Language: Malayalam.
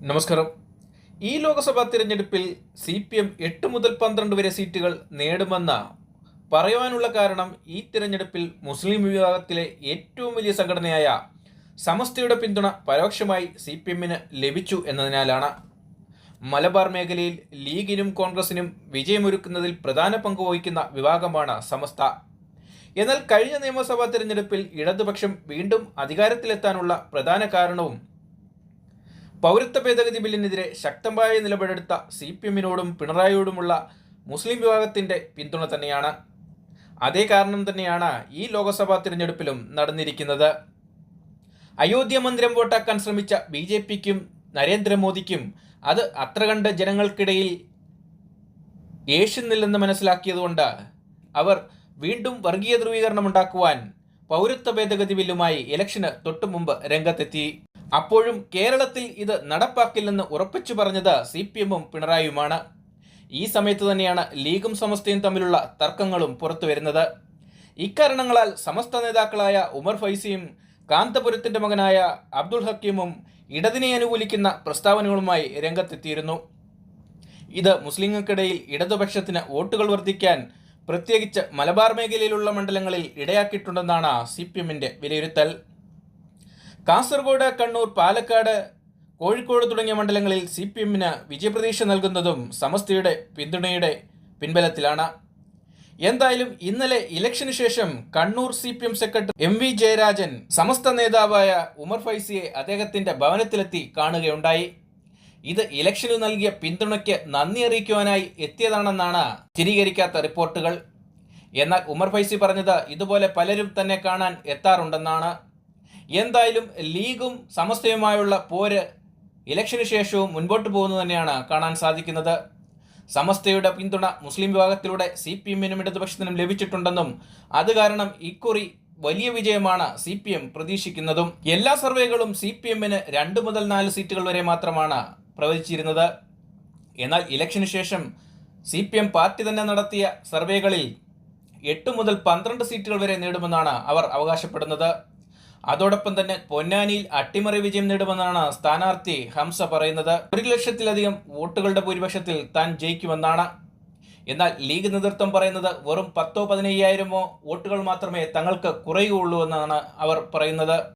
നമസ്കാരം. ഈ ലോക്സഭാ തിരഞ്ഞെടുപ്പിൽ CPM 8 മുതൽ 12 വരെ സീറ്റുകൾ നേടുമെന്ന് പറയുവാനുള്ള കാരണം ഈ തിരഞ്ഞെടുപ്പിൽ മുസ്ലിം വിഭാഗത്തിലെ ഏറ്റവും വലിയ സംഘടനയായ സമസ്തയുടെ പിന്തുണ പരോക്ഷമായി CPMന് ലഭിച്ചു എന്നതിനാലാണ്. മലബാർ മേഖലയിൽ ലീഗിനും കോൺഗ്രസിനും വിജയമൊരുക്കുന്നതിൽ പ്രധാന പങ്ക് വഹിക്കുന്ന വിഭാഗമാണ് സമസ്ത. എന്നാൽ കഴിഞ്ഞ നിയമസഭാ തിരഞ്ഞെടുപ്പിൽ ഇടതുപക്ഷം വീണ്ടും അധികാരത്തിലെത്താനുള്ള പ്രധാന കാരണവും പൗരത്വ ഭേദഗതി ബില്ലിനെതിരെ ശക്തമായ നിലപാടെടുത്ത CPMനോടും പിണറായിയോടുമുള്ള മുസ്ലിം വിഭാഗത്തിൻ്റെ പിന്തുണ തന്നെയാണ്. അതേ കാരണം തന്നെയാണ് ഈ ലോക്സഭാ തിരഞ്ഞെടുപ്പിലും നടന്നിരിക്കുന്നത്. അയോധ്യ മന്ദിരം വോട്ടാക്കാൻ ശ്രമിച്ച BJPക്കും നരേന്ദ്രമോദിക്കും അത് അത്ര കണ്ട് ജനങ്ങൾക്കിടയിൽ യേശുന്നില്ലെന്ന് മനസ്സിലാക്കിയതുകൊണ്ട് അവർ വീണ്ടും വർഗീയ ധ്രുവീകരണം ഉണ്ടാക്കുവാൻ പൗരത്വ ഭേദഗതി ബില്ലുമായി ഇലക്ഷന് തൊട്ടുമുമ്പ് രംഗത്തെത്തി. അപ്പോഴും കേരളത്തിൽ ഇത് നടപ്പാക്കില്ലെന്ന് ഉറപ്പിച്ചു പറഞ്ഞത് CPMും പിണറായിയുമാണ്. ഈ സമയത്ത് തന്നെയാണ് ലീഗും സമസ്തയും തമ്മിലുള്ള തർക്കങ്ങളും പുറത്തു വരുന്നത്. ഇക്കാരണങ്ങളാൽ സമസ്ത നേതാക്കളായ ഉമർ ഫൈസിയും കാന്തപുരത്തിൻ്റെ മകനായ അബ്ദുൾ ഹക്കീമും ഇടതിനെ അനുകൂലിക്കുന്ന പ്രസ്താവനകളുമായി രംഗത്തെത്തിയിരുന്നു. ഇത് മുസ്ലിങ്ങൾക്കിടയിൽ ഇടതുപക്ഷത്തിന് വോട്ടുകൾ വർദ്ധിക്കാൻ പ്രത്യേകിച്ച് മലബാർ മേഖലയിലുള്ള മണ്ഡലങ്ങളിൽ ഇടയാക്കിയിട്ടുണ്ടെന്നാണ് CPMന്റെ വിലയിരുത്തൽ. കാസർഗോഡ്, കണ്ണൂർ, പാലക്കാട്, കോഴിക്കോട് തുടങ്ങിയ മണ്ഡലങ്ങളിൽ CPMന് വിജയപ്രതീക്ഷ നൽകുന്നതും സമസ്തയുടെ പിന്തുണയുടെ പിൻബലത്തിലാണ്. എന്തായാലും ഇന്നലെ ഇലക്ഷന് ശേഷം Kannur CPM secretary MV Jayarajan Samastha നേതാവായ ഉമർ ഫൈസിയെ അദ്ദേഹത്തിൻ്റെ ഭവനത്തിലെത്തി കാണുകയുണ്ടായി. ഇത് ഇലക്ഷന് നൽകിയ പിന്തുണയ്ക്ക് നന്ദി അറിയിക്കുവാനായി എത്തിയതാണെന്നാണ് സ്ഥിരീകരിക്കാത്ത റിപ്പോർട്ടുകൾ. എന്നാൽ ഉമർ ഫൈസി പറഞ്ഞത് ഇതുപോലെ പലരും തന്നെ കാണാൻ എത്താറുണ്ടെന്നാണ്. എന്തായാലും ലീഗും സമസ്തയുമായുള്ള പോര് ഇലക്ഷന് ശേഷവും മുൻപോട്ട് പോകുന്നത് തന്നെയാണ് കാണാൻ സാധിക്കുന്നത്. സമസ്തയുടെ പിന്തുണ മുസ്ലിം വിഭാഗത്തിലൂടെ CPMനും ഇടതുപക്ഷത്തിനും ലഭിച്ചിട്ടുണ്ടെന്നും അത് കാരണം ഇക്കുറി വലിയ വിജയമാണ് CPM പ്രതീക്ഷിക്കുന്നതും. എല്ലാ സർവേകളും CPMന് 2 മുതൽ 4 സീറ്റുകൾ വരെ മാത്രമാണ് പ്രവചിച്ചിരുന്നത്. എന്നാൽ ഇലക്ഷന് ശേഷം CPM പാർട്ടി തന്നെ നടത്തിയ സർവേകളിൽ 8 മുതൽ 12 സീറ്റുകൾ വരെ നേടുമെന്നാണ് അവർ അവകാശപ്പെടുന്നത്. അതോടൊപ്പം തന്നെ പൊന്നാനിയിൽ അട്ടിമറി വിജയം നേടുമെന്നാണ് സ്ഥാനാർത്ഥി ഹംസ പറയുന്നത്. 1 ലക്ഷത്തിലധികം വോട്ടുകളുടെ ഭൂരിപക്ഷത്തിൽ താൻ ജയിക്കുമെന്നാണ്. എന്നാൽ ലീഗ് നേതൃത്വം പറയുന്നത് വെറും 10,000-15,000 വോട്ടുകൾ മാത്രമേ തങ്ങൾക്ക് കുറയുകയുള്ളൂ എന്നാണ് അവർ പറയുന്നത്.